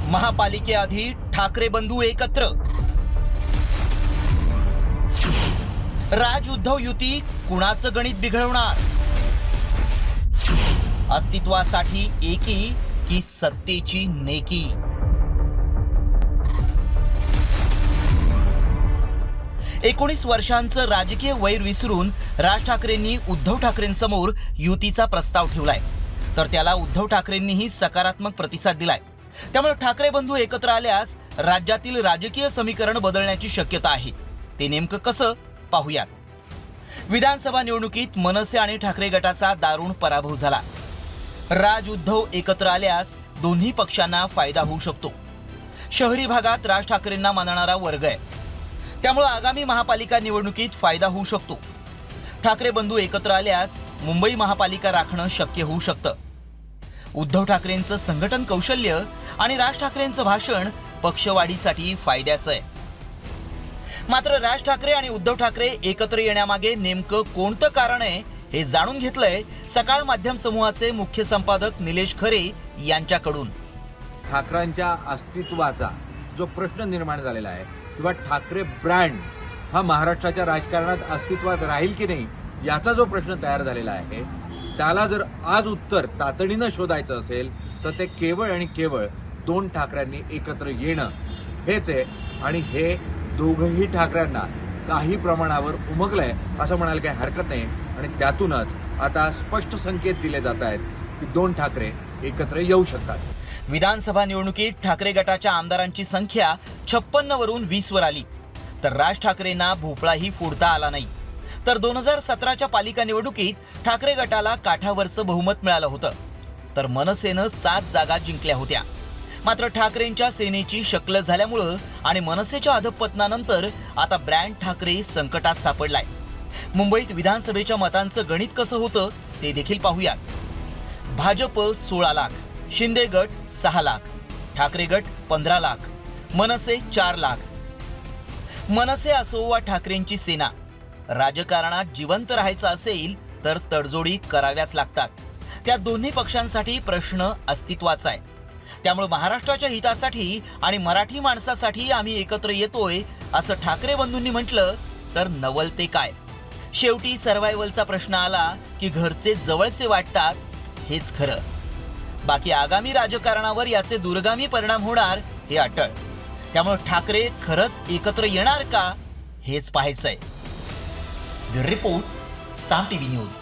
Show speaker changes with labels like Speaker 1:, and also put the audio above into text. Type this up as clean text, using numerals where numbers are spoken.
Speaker 1: महापालिकेआधी ठाकरे बंधू एकत्र, राज उद्धव युती कुणाचं गणित बिघडवणार? अस्तित्वासाठी एकी की सत्तेची नेकी? एकोणीस वर्षांचं राजकीय वैर विसरून राज ठाकरेंनी उद्धव ठाकरेंसमोर युतीचा प्रस्ताव ठेवलाय, तर त्याला उद्धव ठाकरेंनीही सकारात्मक प्रतिसाद दिलाय। त्यामुळे ठाकरे बंधू एकत्र आल्यास राज्यातील राजकीय समीकरण बदलण्याची शक्यता आहे। ते नेमकं कसं पाहूयात। विधानसभा निवडणुकीत मनसे आणि ठाकरे गटाचा दारुण पराभव झाला। राज उद्धव एकत्र आल्यास दोन्ही पक्षांना फायदा होऊ शकतो। शहरी भागात राज ठाकरेंना मानणारा वर्ग आहे, त्यामुळे आगामी महापालिका निवडणुकीत फायदा होऊ शकतो। ठाकरे बंधू एकत्र आल्यास मुंबई महापालिका राखणं शक्य होऊ शकतं। उद्धव ठाकरेंचं संघटन कौशल्य आणि राज ठाकरेंचं भाषण पक्षवाढीसाठी फायद्याचं आहे। मात्र राज ठाकरे आणि उद्धव ठाकरे एकत्र येण्यामागे नेमकं कोणतं कारण आहे हे जाणून घेतलंय सकाळ माध्यम समूहाचे मुख्य संपादक निलेश खरे यांच्याकडून।
Speaker 2: ठाकरेंच्या अस्तित्वाचा जो प्रश्न निर्माण झालेला आहे किंवा ठाकरे ब्रँड हा महाराष्ट्राच्या राजकारणात अस्तित्वात राहील की नाही याचा जो प्रश्न तयार झालेला आहे, त्याला जर आज उत्तर तातडीनं शोधायचं असेल तर ते केवळ आणि केवळ दोन ठाकरेंनी एकत्र येणं हेच आहे। आणि हे दोघंही ठाकरेंना काही प्रमाणावर उमगलंय असं म्हणायला काही हरकत नाही। आणि त्यातूनच आता स्पष्ट संकेत दिले जात आहेत की दोन ठाकरे एकत्र येऊ शकतात।
Speaker 1: विधानसभा निवडणुकीत ठाकरे गटाच्या आमदारांची संख्या 56 वरून 20 वर आली, तर राज ठाकरेंना भोपळाही फोडता आला नाही। तर 2017च्या पालिका निवडणुकीत ठाकरे गटाला काठावरचं बहुमत मिळालं होतं, तर मनसेनं 7 जागा जिंकल्या होत्या। मात्र ठाकरेंच्या सेनेची शक्ल झाल्यामुळं आणि मनसेच्या अधपतनानंतर आता ब्रँड ठाकरे संकटात सापडलाय। मुंबईत विधानसभेच्या मतांचं गणित कसं होतं ते देखील पाहूयात। भाजप 16 लाख, शिंदे गट 6 लाख, ठाकरे गट 15 लाख, मनसे 4 लाख। मनसे असो वा ठाकरेंची सेना, राजकारणात जिवंत राहायचं असेल तर तडजोडी कराव्याच लागतात। त्या दोन्ही पक्षांसाठी प्रश्न अस्तित्वाचा आहे। त्यामुळे महाराष्ट्राच्या हितासाठी आणि मराठी माणसासाठी आम्ही एकत्र येतोय असं ठाकरे बंधूंनी म्हटलं तर नवलते काय? शेवटी सर्व्हायव्हलचा प्रश्न आला की घरचे जवळचे वाटतात, हेच खरं। बाकी आगामी राजकारणावर याचे दूरगामी परिणाम होणार हे अटळ। त्यामुळे ठाकरे खरंच एकत्र येणार का हेच पाहायचंय। ब्युरो रिपोर्ट, साम टीव्ही न्यूज।